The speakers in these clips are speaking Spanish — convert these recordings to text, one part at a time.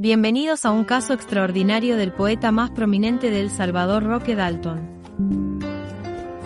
Bienvenidos a un caso extraordinario del poeta más prominente de El Salvador, Roque Dalton.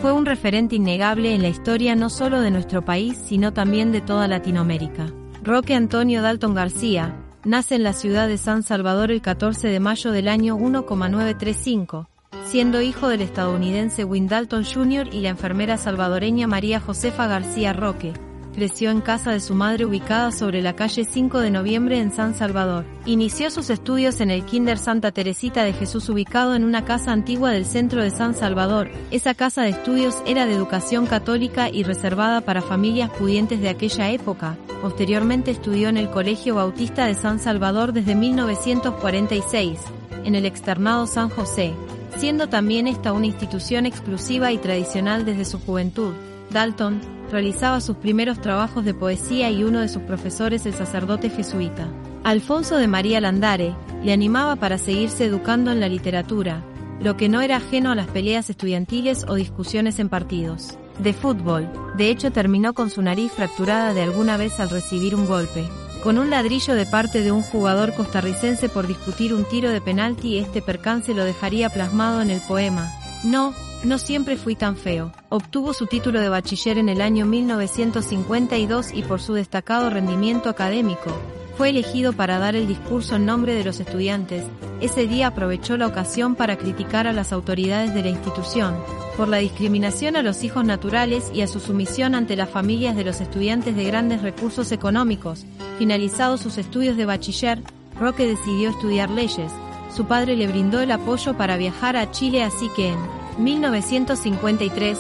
Fue un referente innegable en la historia no solo de nuestro país, sino también de toda Latinoamérica. Roque Antonio Dalton García nace en la ciudad de San Salvador el 14 de mayo del año 1935, siendo hijo del estadounidense Win Dalton Jr. y la enfermera salvadoreña María Josefa García Roque. Creció en casa de su madre ubicada sobre la calle 5 de Noviembre en San Salvador. Inició sus estudios en el Kinder Santa Teresita de Jesús ubicado en una casa antigua del centro de San Salvador. Esa casa de estudios era de educación católica y reservada para familias pudientes de aquella época. Posteriormente estudió en el Colegio Bautista de San Salvador desde 1946, en el externado San José, siendo también esta una institución exclusiva y tradicional desde su juventud. Dalton realizaba sus primeros trabajos de poesía y uno de sus profesores, el sacerdote jesuita Alfonso de María Landare, le animaba para seguirse educando en la literatura, lo que no era ajeno a las peleas estudiantiles o discusiones en partidos de fútbol. De hecho, terminó con su nariz fracturada de alguna vez al recibir un golpe con un ladrillo de parte de un jugador costarricense por discutir un tiro de penalti. Este percance lo dejaría plasmado en el poema No siempre fui tan feo. Obtuvo su título de bachiller en el año 1952 y por su destacado rendimiento académico, fue elegido para dar el discurso en nombre de los estudiantes. Ese día aprovechó la ocasión para criticar a las autoridades de la institución por la discriminación a los hijos naturales y a su sumisión ante las familias de los estudiantes de grandes recursos económicos. Finalizados sus estudios de bachiller, Roque decidió estudiar leyes. Su padre le brindó el apoyo para viajar a Chile, así que en 1953,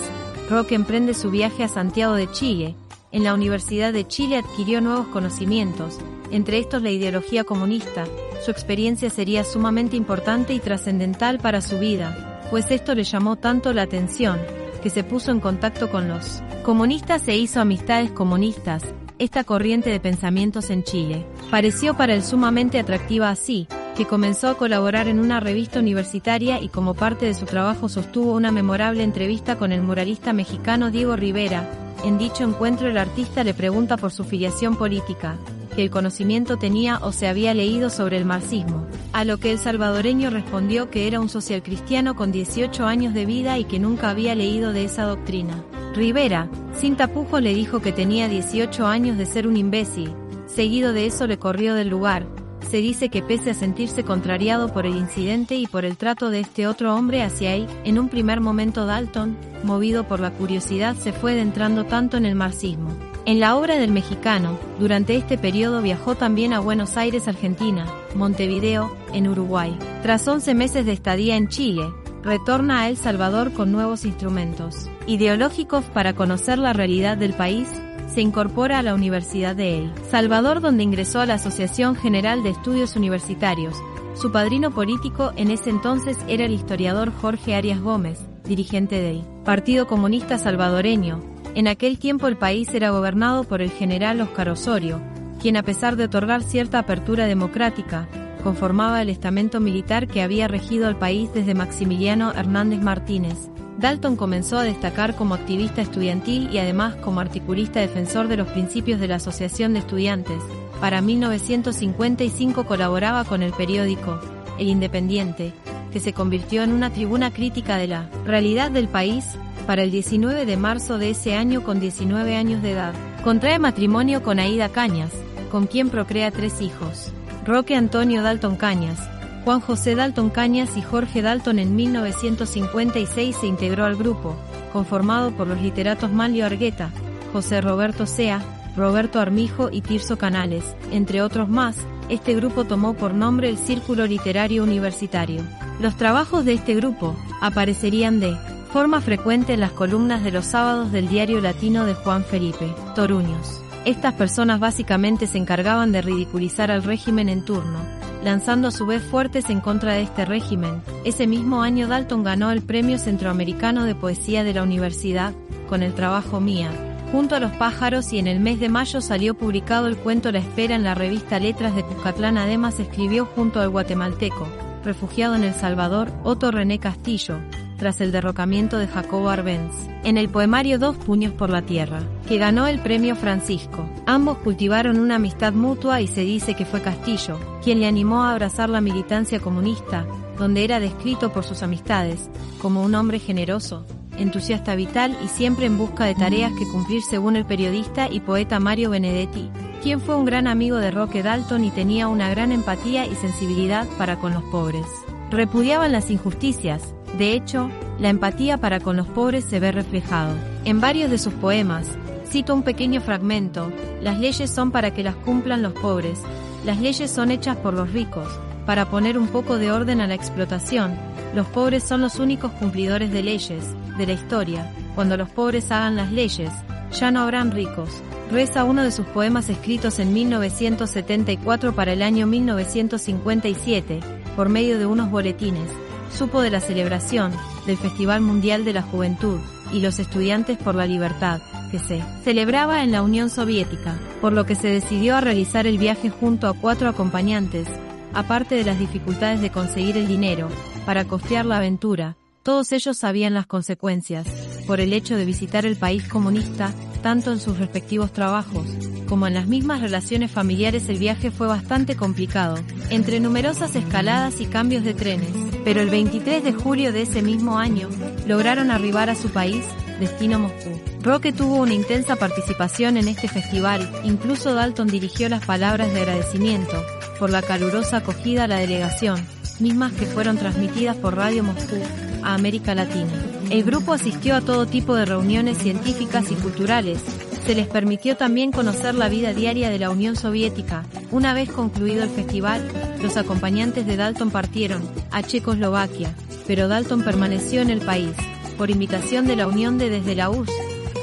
Roque emprende su viaje a Santiago de Chile. En la Universidad de Chile adquirió nuevos conocimientos, entre estos la ideología comunista. Su experiencia sería sumamente importante y trascendental para su vida, pues esto le llamó tanto la atención, que se puso en contacto con los comunistas e hizo amistades comunistas. Esta corriente de pensamientos en Chile pareció para él sumamente atractiva, así que comenzó a colaborar en una revista universitaria y como parte de su trabajo sostuvo una memorable entrevista con el muralista mexicano Diego Rivera. En dicho encuentro el artista le pregunta por su filiación política, que el conocimiento tenía o se había leído sobre el marxismo, a lo que el salvadoreño respondió que era un socialcristiano con 18 años de vida y que nunca había leído de esa doctrina. Rivera, sin tapujos, le dijo que tenía 18 años de ser un imbécil. Seguido de eso le corrió del lugar. Se dice que pese a sentirse contrariado por el incidente y por el trato de este otro hombre hacia él, en un primer momento Dalton, movido por la curiosidad, se fue adentrando tanto en el marxismo. En la obra del mexicano, durante este periodo viajó también a Buenos Aires, Argentina, Montevideo, en Uruguay. Tras 11 meses de estadía en Chile, retorna a El Salvador con nuevos instrumentos ideológicos para conocer la realidad del país. Se incorpora a la Universidad de El Salvador, donde ingresó a la Asociación General de Estudios Universitarios. Su padrino político en ese entonces era el historiador Jorge Arias Gómez, dirigente del Partido Comunista Salvadoreño. En aquel tiempo el país era gobernado por el general Óscar Osorio, quien a pesar de otorgar cierta apertura democrática, conformaba el estamento militar que había regido al país desde Maximiliano Hernández Martínez. Dalton comenzó a destacar como activista estudiantil y además como articulista defensor de los principios de la Asociación de Estudiantes. Para 1955 colaboraba con el periódico El Independiente, que se convirtió en una tribuna crítica de la realidad del país. Para el 19 de marzo de ese año, con 19 años de edad, contrae matrimonio con Aída Cañas, con quien procrea 3 hijos: Roque Antonio Dalton Cañas, Juan José Dalton Cañas y Jorge Dalton. En 1956 se integró al grupo, conformado por los literatos Manlio Argueta, José Roberto Sea, Roberto Armijo y Tirso Canales, entre otros más. Este grupo tomó por nombre el Círculo Literario Universitario. Los trabajos de este grupo aparecerían de forma frecuente en las columnas de los sábados del Diario Latino de Juan Felipe Toruños. Estas personas básicamente se encargaban de ridiculizar al régimen en turno, lanzando a su vez fuertes en contra de este régimen. Ese mismo año Dalton ganó el Premio Centroamericano de Poesía de la Universidad, con el trabajo Mía, junto a los pájaros, y en el mes de mayo salió publicado el cuento La Espera en la revista Letras de Cuscatlán. Además escribió junto al guatemalteco, refugiado en El Salvador, Otto René Castillo, tras el derrocamiento de Jacobo Arbenz, en el poemario Dos puños por la tierra, que ganó el premio Francisco. Ambos cultivaron una amistad mutua y se dice que fue Castillo quien le animó a abrazar la militancia comunista, donde era descrito por sus amistades como un hombre generoso, entusiasta vital y siempre en busca de tareas que cumplir, según el periodista y poeta Mario Benedetti, quien fue un gran amigo de Roque Dalton y tenía una gran empatía y sensibilidad para con los pobres. Repudiaban las injusticias. De hecho, la empatía para con los pobres se ve reflejado en varios de sus poemas. Cito un pequeño fragmento: las leyes son para que las cumplan los pobres, las leyes son hechas por los ricos, para poner un poco de orden a la explotación. Los pobres son los únicos cumplidores de leyes, de la historia. Cuando los pobres hagan las leyes, ya no habrán ricos. Reza uno de sus poemas escritos en 1974 para el año 1957, por medio de unos boletines. Supo de la celebración del Festival Mundial de la Juventud y los Estudiantes por la Libertad, que se celebraba en la Unión Soviética, por lo que se decidió a realizar el viaje junto a 4 acompañantes. Aparte de las dificultades de conseguir el dinero para costear la aventura, todos ellos sabían las consecuencias, por el hecho de visitar el país comunista, tanto en sus respectivos trabajos, como en las mismas relaciones familiares. El viaje fue bastante complicado, entre numerosas escaladas y cambios de trenes, pero el 23 de julio de ese mismo año, lograron arribar a su país, destino Moscú. Roque tuvo una intensa participación en este festival, incluso Dalton dirigió las palabras de agradecimiento por la calurosa acogida a la delegación, mismas que fueron transmitidas por Radio Moscú a América Latina. El grupo asistió a todo tipo de reuniones científicas y culturales. Se les permitió también conocer la vida diaria de la Unión Soviética. Una vez concluido el festival, los acompañantes de Dalton partieron a Checoslovaquia, pero Dalton permaneció en el país, por invitación de la Unión desde la URSS,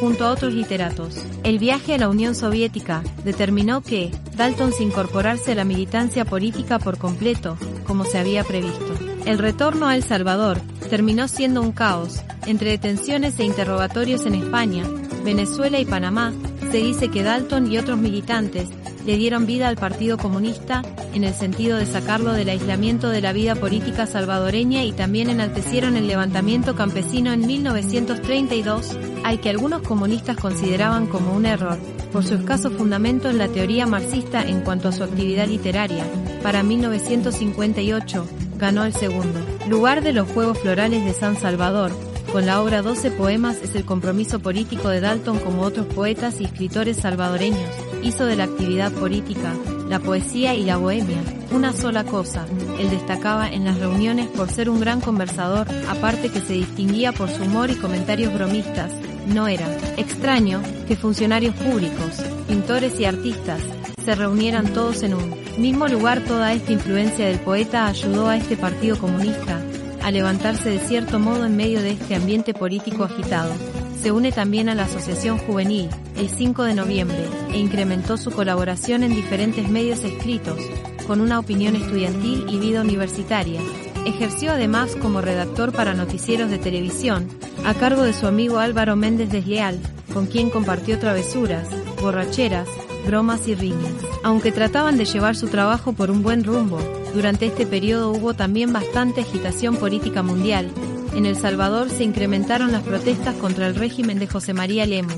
junto a otros literatos. El viaje a la Unión Soviética determinó que Dalton se incorporase a la militancia política por completo, como se había previsto. El retorno a El Salvador terminó siendo un caos, entre detenciones e interrogatorios en España, Venezuela y Panamá. Se dice que Dalton y otros militantes le dieron vida al Partido Comunista, en el sentido de sacarlo del aislamiento de la vida política salvadoreña, y también enaltecieron el levantamiento campesino en 1932, al que algunos comunistas consideraban como un error, por su escaso fundamento en la teoría marxista en cuanto a su actividad literaria. Para 1958, ganó el segundo lugar de los Juegos Florales de San Salvador. Con la obra 12 poemas es el compromiso político de Dalton, como otros poetas y escritores salvadoreños. Hizo de la actividad política, la poesía y la bohemia una sola cosa. Él destacaba en las reuniones por ser un gran conversador, aparte que se distinguía por su humor y comentarios bromistas. No era extraño que funcionarios públicos, pintores y artistas se reunieran todos en un mismo lugar. Toda esta influencia del poeta ayudó a este Partido Comunista a levantarse de cierto modo en medio de este ambiente político agitado. Se une también a la Asociación Juvenil, el 5 de noviembre, e incrementó su colaboración en diferentes medios escritos, con una opinión estudiantil y vida universitaria. Ejerció además como redactor para noticieros de televisión, a cargo de su amigo Álvaro Méndez Desleal, con quien compartió travesuras, borracheras, bromas y riñas. Aunque trataban de llevar su trabajo por un buen rumbo, durante este periodo hubo también bastante agitación política mundial. En El Salvador se incrementaron las protestas contra el régimen de José María Lemus,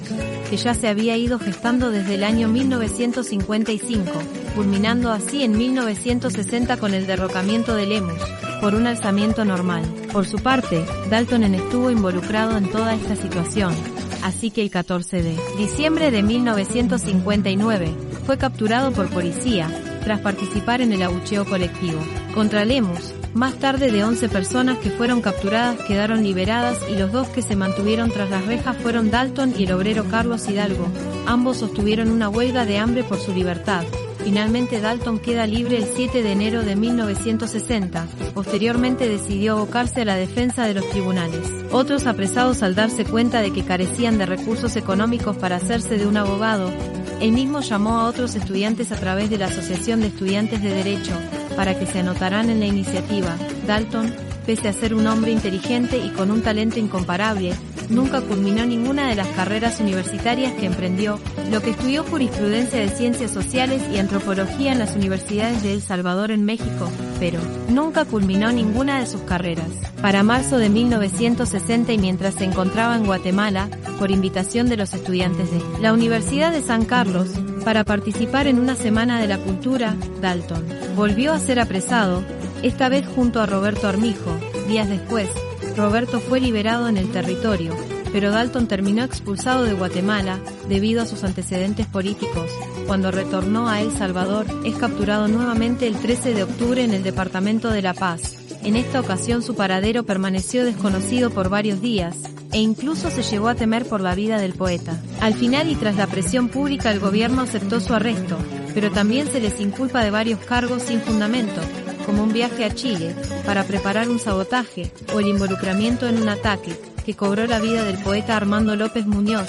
que ya se había ido gestando desde el año 1955, culminando así en 1960 con el derrocamiento de Lemus por un alzamiento normal. Por su parte, Dalton estuvo involucrado en toda esta situación, así que el 14 de diciembre de 1959 fue capturado por policía tras participar en el abucheo colectivo contra Lemus. Más tarde, de 11 personas que fueron capturadas quedaron liberadas, y los 2 que se mantuvieron tras las rejas fueron Dalton y el obrero Carlos Hidalgo. Ambos sostuvieron una huelga de hambre por su libertad. Finalmente Dalton queda libre el 7 de enero de 1960. Posteriormente decidió abocarse a la defensa de los tribunales. Otros apresados, al darse cuenta de que carecían de recursos económicos para hacerse de un abogado, él mismo llamó a otros estudiantes a través de la Asociación de Estudiantes de Derecho, para que se anotaran en la iniciativa. Dalton, pese a ser un hombre inteligente y con un talento incomparable, nunca culminó ninguna de las carreras universitarias que emprendió, lo que estudió jurisprudencia de Ciencias Sociales y Antropología en las universidades de El Salvador en México, pero nunca culminó ninguna de sus carreras. Para marzo de 1960 y mientras se encontraba en Guatemala, por invitación de los estudiantes de la Universidad de San Carlos, para participar en una Semana de la Cultura, Dalton volvió a ser apresado, esta vez junto a Roberto Armijo. Días después, Roberto fue liberado en el territorio, pero Dalton terminó expulsado de Guatemala debido a sus antecedentes políticos. Cuando retornó a El Salvador, es capturado nuevamente el 13 de octubre en el departamento de La Paz. En esta ocasión su paradero permaneció desconocido por varios días, e incluso se llegó a temer por la vida del poeta. Al final y tras la presión pública el gobierno aceptó su arresto, pero también se les inculpa de varios cargos sin fundamento, como un viaje a Chile, para preparar un sabotaje, o el involucramiento en un ataque, que cobró la vida del poeta Armando López Muñoz.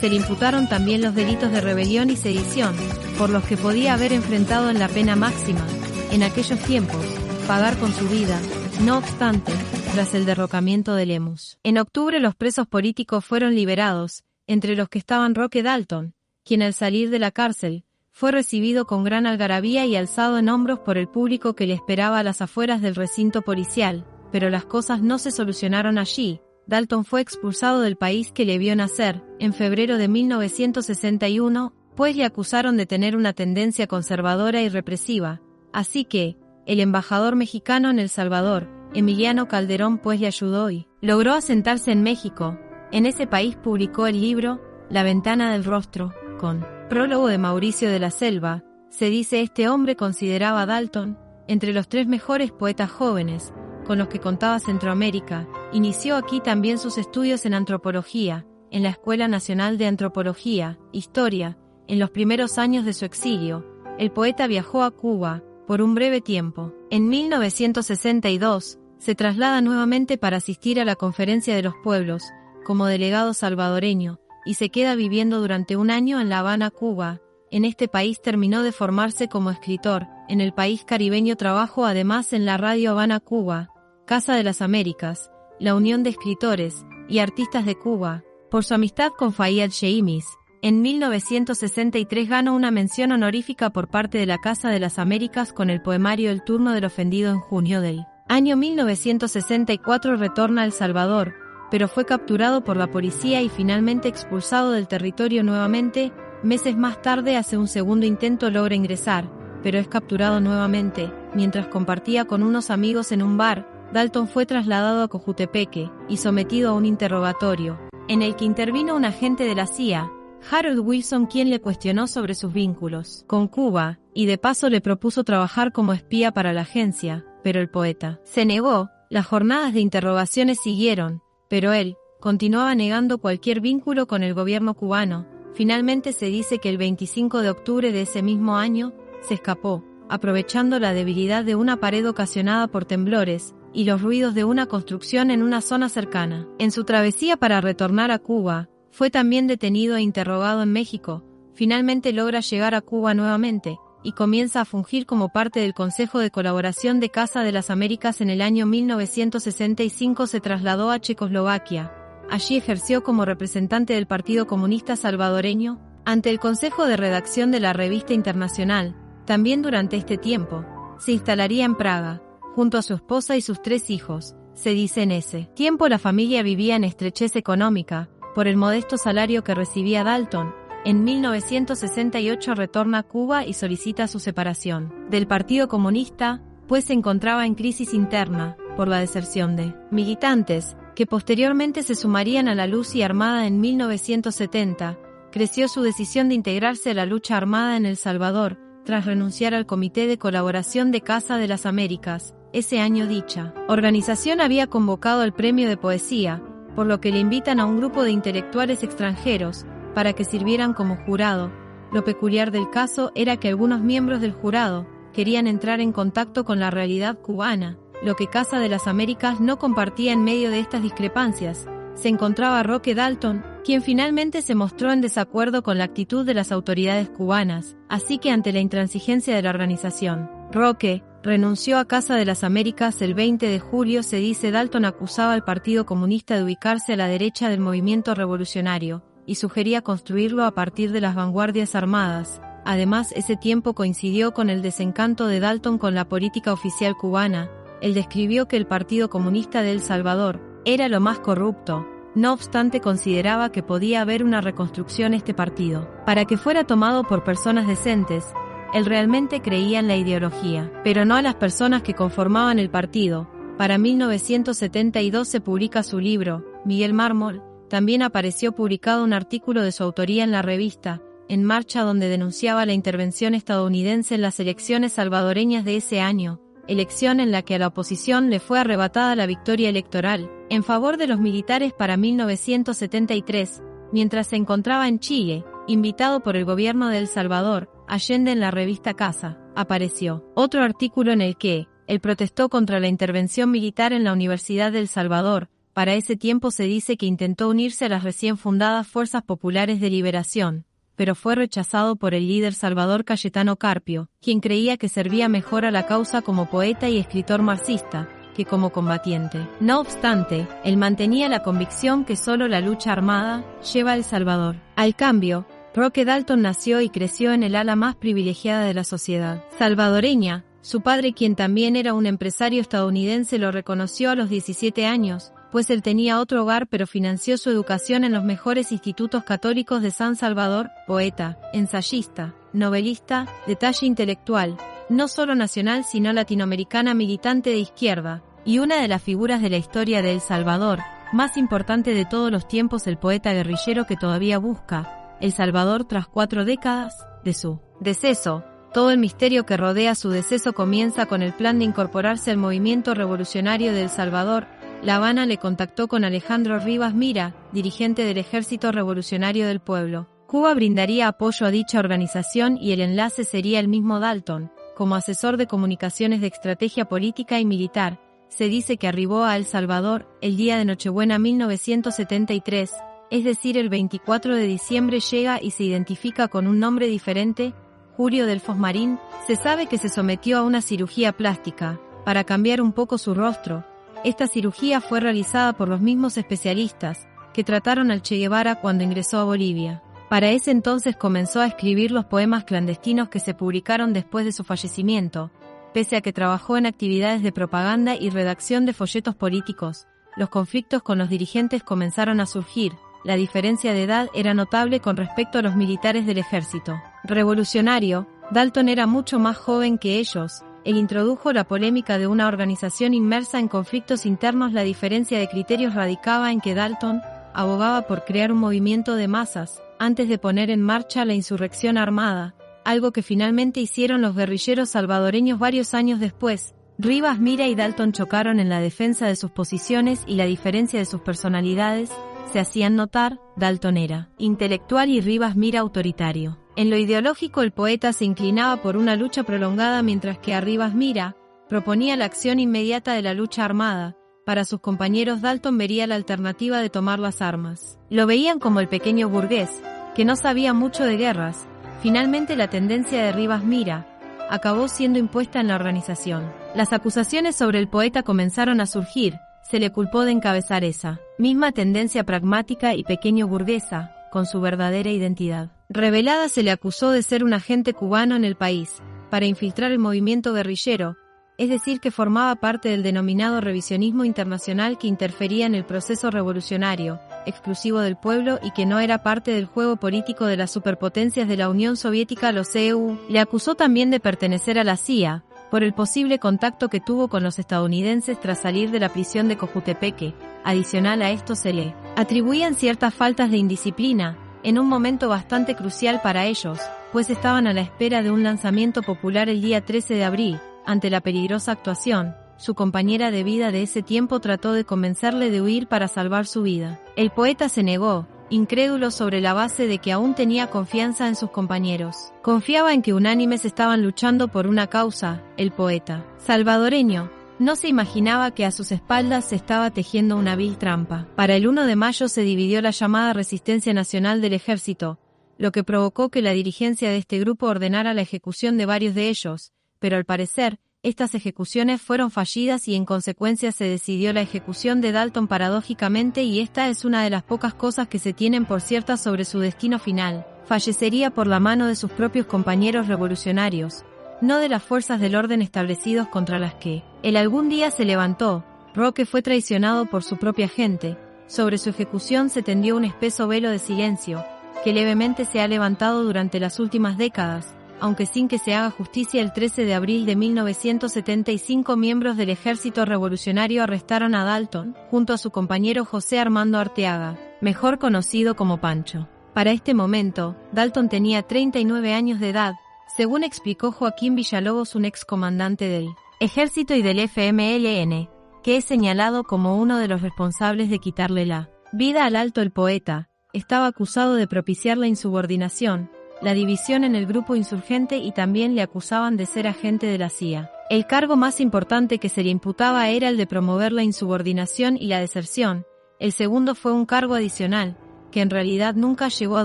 Se le imputaron también los delitos de rebelión y sedición, por los que podía haber enfrentado en la pena máxima, en aquellos tiempos, pagar con su vida. No obstante, tras el derrocamiento de Lemus, en octubre los presos políticos fueron liberados, entre los que estaban Roque Dalton, quien al salir de la cárcel, fue recibido con gran algarabía y alzado en hombros por el público que le esperaba a las afueras del recinto policial, pero las cosas no se solucionaron allí. Dalton fue expulsado del país que le vio nacer, en febrero de 1961, pues le acusaron de tener una tendencia conservadora y represiva, así que, el embajador mexicano en El Salvador, Emiliano Calderón, pues le ayudó y logró asentarse en México. En ese país publicó el libro La Ventana del Rostro, con prólogo de Mauricio de la Selva. Se dice este hombre consideraba a Dalton entre los 3 mejores poetas jóvenes con los que contaba Centroamérica. Inició aquí también sus estudios en antropología, en la Escuela Nacional de Antropología, Historia. En los primeros años de su exilio, el poeta viajó a Cuba por un breve tiempo. En 1962, se traslada nuevamente para asistir a la Conferencia de los Pueblos, como delegado salvadoreño, y se queda viviendo durante un año en La Habana, Cuba. En este país terminó de formarse como escritor. En el país caribeño trabajó además en la Radio Habana, Cuba, Casa de las Américas, la Unión de Escritores y Artistas de Cuba. Por su amistad con Fayad Cheimis, en 1963 ganó una mención honorífica por parte de la Casa de las Américas con el poemario El Turno del Ofendido. En junio del año 1964 retorna a El Salvador, pero fue capturado por la policía y finalmente expulsado del territorio nuevamente. Meses más tarde hace un segundo intento, logra ingresar, pero es capturado nuevamente. Mientras compartía con unos amigos en un bar, Dalton fue trasladado a Cojutepeque y sometido a un interrogatorio, en el que intervino un agente de la CIA, Harold Wilson, quien le cuestionó sobre sus vínculos con Cuba, y de paso le propuso trabajar como espía para la agencia, pero el poeta se negó. Las jornadas de interrogaciones siguieron, pero él continuaba negando cualquier vínculo con el gobierno cubano. Finalmente se dice que el 25 de octubre de ese mismo año, se escapó, aprovechando la debilidad de una pared ocasionada por temblores y los ruidos de una construcción en una zona cercana. En su travesía para retornar a Cuba, fue también detenido e interrogado en México. Finalmente logra llegar a Cuba nuevamente, y comienza a fungir como parte del Consejo de Colaboración de Casa de las Américas. En el año 1965 se trasladó a Checoslovaquia. Allí ejerció como representante del Partido Comunista Salvadoreño ante el Consejo de Redacción de la Revista Internacional. También durante este tiempo, se instalaría en Praga, junto a su esposa y sus 3 hijos. Se dice en ese tiempo la familia vivía en estrechez económica, por el modesto salario que recibía Dalton. En 1968 retorna a Cuba y solicita su separación del Partido Comunista, pues se encontraba en crisis interna, por la deserción de militantes, que posteriormente se sumarían a la lucha armada en 1970. Creció su decisión de integrarse a la lucha armada en El Salvador, tras renunciar al Comité de Colaboración de Casa de las Américas. Ese año dicha organización había convocado el premio de poesía, por lo que le invitan a un grupo de intelectuales extranjeros, para que sirvieran como jurado. Lo peculiar del caso era que algunos miembros del jurado querían entrar en contacto con la realidad cubana, lo que Casa de las Américas no compartía. En medio de estas discrepancias, se encontraba Roque Dalton, quien finalmente se mostró en desacuerdo con la actitud de las autoridades cubanas, así que ante la intransigencia de la organización, Roque renunció a Casa de las Américas el 20 de julio. Se dice Dalton acusaba al Partido Comunista de ubicarse a la derecha del movimiento revolucionario y sugería construirlo a partir de las vanguardias armadas. Además, ese tiempo coincidió con el desencanto de Dalton con la política oficial cubana. Él describió que el Partido Comunista de El Salvador era lo más corrupto. No obstante, consideraba que podía haber una reconstrucción este partido, para que fuera tomado por personas decentes. Él realmente creía en la ideología, pero no a las personas que conformaban el partido. Para 1972 se publica su libro, Miguel Mármol. También apareció publicado un artículo de su autoría en la revista En Marcha, donde denunciaba la intervención estadounidense en las elecciones salvadoreñas de ese año, elección en la que a la oposición le fue arrebatada la victoria electoral en favor de los militares para 1973, mientras se encontraba en Chile, invitado por el gobierno de El Salvador. Allende, en la revista Casa, apareció otro artículo en el que él protestó contra la intervención militar en la Universidad de El Salvador. Para ese tiempo se dice que intentó unirse a las recién fundadas Fuerzas Populares de Liberación, pero fue rechazado por el líder Salvador Cayetano Carpio, quien creía que servía mejor a la causa como poeta y escritor marxista que como combatiente. No obstante, él mantenía la convicción que solo la lucha armada lleva a El Salvador al cambio. Roque Dalton nació y creció en el ala más privilegiada de la sociedad salvadoreña. Su padre, quien también era un empresario estadounidense, lo reconoció a los 17 años, pues él tenía otro hogar, pero financió su educación en los mejores institutos católicos de San Salvador. Poeta, ensayista, novelista, de talla intelectual, no solo nacional sino latinoamericana, militante de izquierda, y una de las figuras de la historia de El Salvador, más importante de todos los tiempos, el poeta guerrillero que todavía busca El Salvador tras 4 décadas de su deceso. Todo el misterio que rodea su deceso comienza con el plan de incorporarse al movimiento revolucionario de El Salvador. La Habana le contactó con Alejandro Rivas Mira, dirigente del Ejército Revolucionario del Pueblo. Cuba brindaría apoyo a dicha organización y el enlace sería el mismo Dalton, como asesor de comunicaciones de estrategia política y militar. Se dice que arribó a El Salvador el día de Nochebuena 1973, es decir, el 24 de diciembre llega y se identifica con un nombre diferente, Julio Delfos Marín. Se sabe que se sometió a una cirugía plástica, para cambiar un poco su rostro. Esta cirugía fue realizada por los mismos especialistas que trataron al Che Guevara cuando ingresó a Bolivia. Para ese entonces comenzó a escribir los poemas clandestinos que se publicaron después de su fallecimiento. Pese a que trabajó en actividades de propaganda y redacción de folletos políticos, los conflictos con los dirigentes comenzaron a surgir. La diferencia de edad era notable con respecto a los militares del ejército revolucionario. Dalton era mucho más joven que ellos. Él introdujo la polémica de una organización inmersa en conflictos internos. La diferencia de criterios radicaba en que Dalton abogaba por crear un movimiento de masas, antes de poner en marcha la insurrección armada, algo que finalmente hicieron los guerrilleros salvadoreños varios años después. Rivas Mira y Dalton chocaron en la defensa de sus posiciones y la diferencia de sus personalidades se hacían notar. Dalton era intelectual y Rivas Mira autoritario. En lo ideológico, el poeta se inclinaba por una lucha prolongada, mientras que a Rivas Mira proponía la acción inmediata de la lucha armada. Para sus compañeros, Dalton vería la alternativa de tomar las armas. Lo veían como el pequeño burgués, que no sabía mucho de guerras. Finalmente, la tendencia de Rivas Mira acabó siendo impuesta en la organización. Las acusaciones sobre el poeta comenzaron a surgir. Se le culpó de encabezar esa misma tendencia pragmática y pequeño burguesa, con su verdadera identidad revelada. Se le acusó de ser un agente cubano en el país, para infiltrar el movimiento guerrillero, es decir, que formaba parte del denominado revisionismo internacional que interfería en el proceso revolucionario, exclusivo del pueblo, y que no era parte del juego político de las superpotencias de la Unión Soviética, los CEU. Le acusó también de pertenecer a la CIA, por el posible contacto que tuvo con los estadounidenses tras salir de la prisión de Cojutepeque. Adicional a esto, se le atribuían ciertas faltas de indisciplina, en un momento bastante crucial para ellos, pues estaban a la espera de un lanzamiento popular el día 13 de abril. Ante la peligrosa actuación, su compañera de vida de ese tiempo trató de convencerle de huir para salvar su vida. El poeta se negó, incrédulo sobre la base de que aún tenía confianza en sus compañeros. Confiaba en que unánimes estaban luchando por una causa. El poeta salvadoreño no se imaginaba que a sus espaldas se estaba tejiendo una vil trampa. Para el 1 de mayo se dividió la llamada Resistencia Nacional del Ejército, lo que provocó que la dirigencia de este grupo ordenara la ejecución de varios de ellos. pero al parecer, estas ejecuciones fueron fallidas y en consecuencia se decidió la ejecución de Dalton paradójicamente, y esta es una de las pocas cosas que se tienen por ciertas sobre su destino final. Fallecería por la mano de sus propios compañeros revolucionarios, no de las fuerzas del orden establecidos contra las que él algún día se levantó. Roque fue traicionado por su propia gente. Sobre su ejecución se tendió un espeso velo de silencio, que levemente se ha levantado durante las últimas décadas, aunque sin que se haga justicia. El 13 de abril de 1975 miembros del Ejército Revolucionario arrestaron a Dalton, junto a su compañero José Armando Arteaga, mejor conocido como Pancho. Para este momento, Dalton tenía 39 años de edad, según explicó Joaquín Villalobos, un excomandante del Ejército y del FMLN, que es señalado como uno de los responsables de quitarle la vida al Alto. El poeta estaba acusado de propiciar la insubordinación, la división en el grupo insurgente, y también le acusaban de ser agente de la CIA. El cargo más importante que se le imputaba era el de promover la insubordinación y la deserción. El segundo fue un cargo adicional, que en realidad nunca llegó a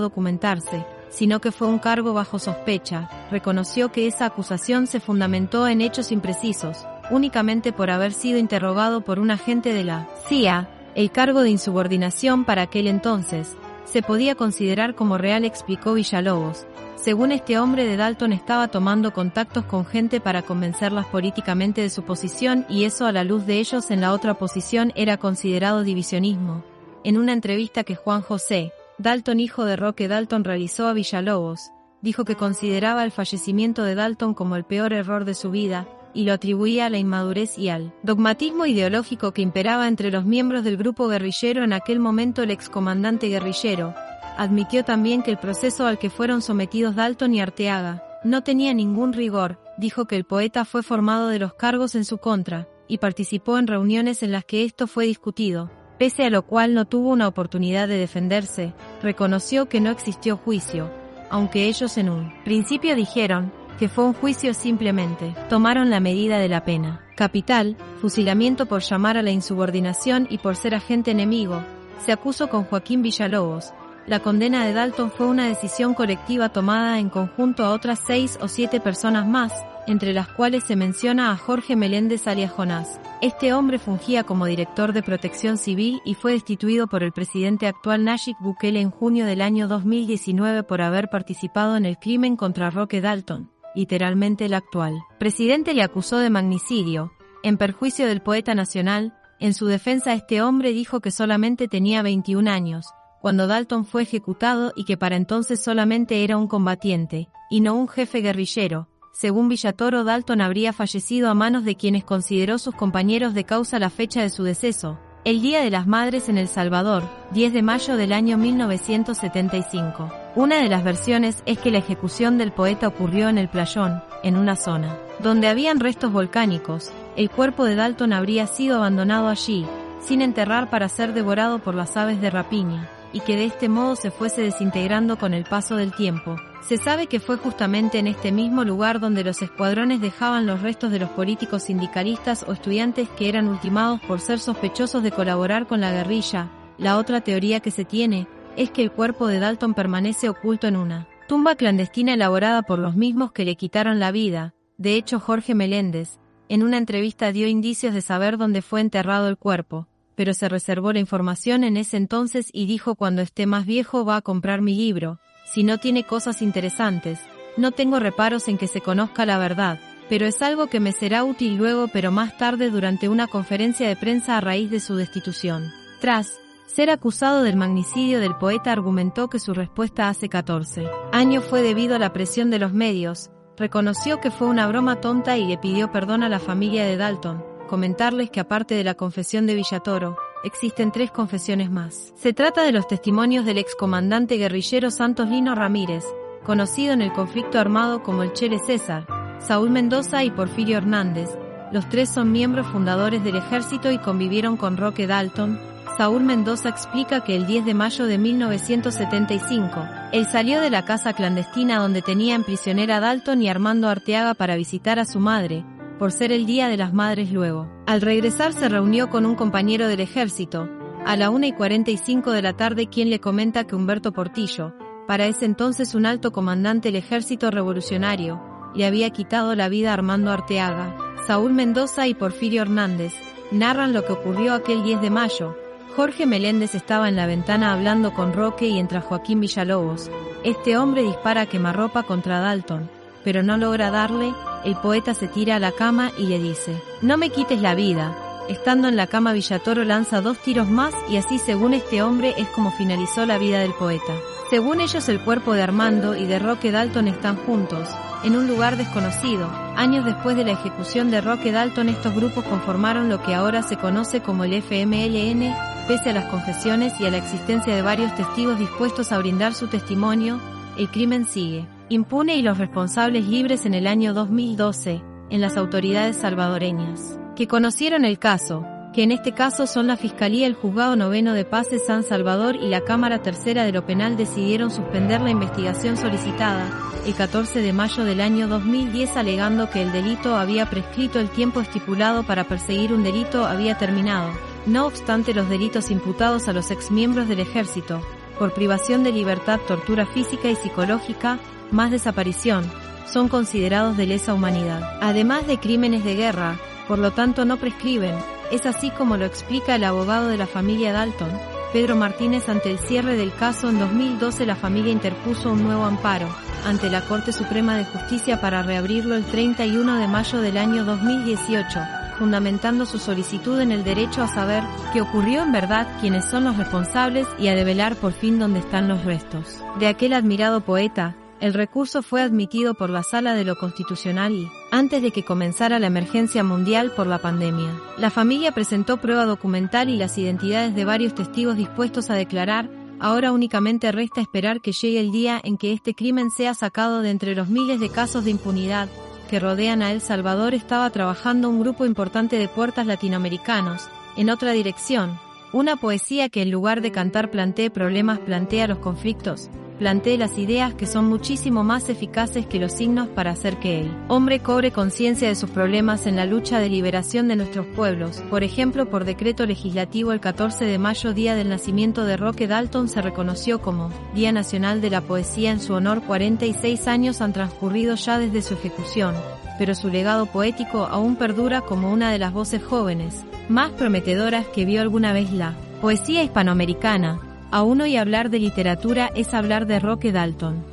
documentarse, sino que fue un cargo bajo sospecha. Reconoció que esa acusación se fundamentó en hechos imprecisos, únicamente por haber sido interrogado por un agente de la CIA. El cargo de insubordinación para aquel entonces se podía considerar como real, explicó Villalobos. Según este hombre, de Dalton estaba tomando contactos con gente para convencerlas políticamente de su posición, y eso, a la luz de ellos en la otra posición, era considerado divisionismo. En una entrevista que Juan José Dalton, hijo de Roque Dalton, realizó a Villalobos, dijo que consideraba el fallecimiento de Dalton como el peor error de su vida, y lo atribuía a la inmadurez y al dogmatismo ideológico que imperaba entre los miembros del grupo guerrillero en aquel momento. El excomandante guerrillero admitió también que el proceso al que fueron sometidos Dalton y Arteaga no tenía ningún rigor. Dijo que el poeta fue formado de los cargos en su contra, y participó en reuniones en las que esto fue discutido, pese a lo cual no tuvo una oportunidad de defenderse. Reconoció que no existió juicio, aunque ellos en un principio dijeron que fue un juicio. Simplemente tomaron la medida de la pena capital, fusilamiento por llamar a la insubordinación y por ser agente enemigo, se acusó con Joaquín Villalobos. La condena de Dalton fue una decisión colectiva tomada en conjunto a otras 6 o 7 personas más, entre las cuales se menciona a Jorge Meléndez alias Jonás. Este hombre fungía como director de Protección Civil y fue destituido por el presidente actual Nayib Bukele en junio del año 2019 por haber participado en el crimen contra Roque Dalton. Literalmente, el actual presidente le acusó de magnicidio, en perjuicio del poeta nacional. En su defensa, este hombre dijo que solamente tenía 21 años, cuando Dalton fue ejecutado, y que para entonces solamente era un combatiente, y no un jefe guerrillero. Según Villatoro, Dalton habría fallecido a manos de quienes consideró sus compañeros de causa. La fecha de su deceso: el Día de las Madres en El Salvador, 10 de mayo del año 1975. Una de las versiones es que la ejecución del poeta ocurrió en el Playón, en una zona donde habían restos volcánicos. El cuerpo de Dalton habría sido abandonado allí, sin enterrar, para ser devorado por las aves de rapiña, y que de este modo se fuese desintegrando con el paso del tiempo. Se sabe que fue justamente en este mismo lugar donde los escuadrones dejaban los restos de los políticos, sindicalistas o estudiantes que eran ultimados por ser sospechosos de colaborar con la guerrilla. La otra teoría que se tiene es que el cuerpo de Dalton permanece oculto en una tumba clandestina elaborada por los mismos que le quitaron la vida. De hecho, Jorge Meléndez, en una entrevista, dio indicios de saber dónde fue enterrado el cuerpo, pero se reservó la información en ese entonces y dijo: cuando esté más viejo va a comprar mi libro. Si no tiene cosas interesantes, no tengo reparos en que se conozca la verdad, pero es algo que me será útil luego. Pero más tarde, durante una conferencia de prensa a raíz de su destitución, tras ser acusado del magnicidio del poeta, argumentó que su respuesta hace 14 años fue debido a la presión de los medios. Reconoció que fue una broma tonta y le pidió perdón a la familia de Dalton. Comentarles que, aparte de la confesión de Villatoro, existen 3 confesiones más. Se trata de los testimonios del excomandante guerrillero Santos Lino Ramírez, conocido en el conflicto armado como el Chele César, Saúl Mendoza y Porfirio Hernández. Los 3 son miembros fundadores del ejército y convivieron con Roque Dalton. Saúl Mendoza explica que el 10 de mayo de 1975, él salió de la casa clandestina donde tenía en prisionera a Dalton y Armando Arteaga para visitar a su madre, por ser el Día de las Madres. Luego, al regresar, se reunió con un compañero del ejército, a la 1:45 de la tarde, quien le comenta que Humberto Portillo, para ese entonces un alto comandante del ejército revolucionario, le había quitado la vida a Armando Arteaga. Saúl Mendoza y Porfirio Hernández narran lo que ocurrió aquel 10 de mayo. Jorge Meléndez estaba en la ventana hablando con Roque y entra Joaquín Villalobos. Este hombre dispara a quemarropa contra Dalton, pero no logra darle. El poeta se tira a la cama y le dice: «No me quites la vida». Estando en la cama, Villatoro lanza 2 tiros más y así, según este hombre, es como finalizó la vida del poeta. Según ellos, el cuerpo de Armando y de Roque Dalton están juntos, en un lugar desconocido. Años después de la ejecución de Roque Dalton, estos grupos conformaron lo que ahora se conoce como el FMLN. Pese a las confesiones y a la existencia de varios testigos dispuestos a brindar su testimonio, el crimen sigue impune y los responsables libres. En el año 2012, en las autoridades salvadoreñas que conocieron el caso, que en este caso son la Fiscalía, el Juzgado Noveno de Paz de San Salvador y la Cámara Tercera de lo Penal, decidieron suspender la investigación solicitada el 14 de mayo del año 2010, alegando que el delito había prescrito, el tiempo estipulado para perseguir un delito había terminado. No obstante, los delitos imputados a los exmiembros del Ejército, por privación de libertad, tortura física y psicológica, más desaparición, son considerados de lesa humanidad, además de crímenes de guerra, por lo tanto no prescriben. Es así como lo explica el abogado de la familia Dalton, Pedro Martínez. Ante el cierre del caso en 2012, la familia interpuso un nuevo amparo ante la Corte Suprema de Justicia para reabrirlo el 31 de mayo del año 2018, fundamentando su solicitud en el derecho a saber qué ocurrió en verdad, quiénes son los responsables y a develar por fin dónde están los restos de aquel admirado poeta. El recurso fue admitido por la Sala de lo Constitucional y, antes de que comenzara la emergencia mundial por la pandemia, la familia presentó prueba documental y las identidades de varios testigos dispuestos a declarar. Ahora únicamente resta esperar que llegue el día en que este crimen sea sacado de entre los miles de casos de impunidad que rodean a El Salvador. Estaba trabajando un grupo importante de puertas latinoamericanos en otra dirección, una poesía que en lugar de cantar plantee problemas, plantea los conflictos, plantee las ideas, que son muchísimo más eficaces que los signos para hacer que el hombre cobre conciencia de sus problemas en la lucha de liberación de nuestros pueblos. Por ejemplo, por decreto legislativo el 14 de mayo, día del nacimiento de Roque Dalton, se reconoció como Día Nacional de la Poesía en su honor. 46 años han transcurrido ya desde su ejecución, pero su legado poético aún perdura como una de las voces jóvenes más prometedoras que vio alguna vez la poesía hispanoamericana. Aún hoy hablar de literatura es hablar de Roque Dalton.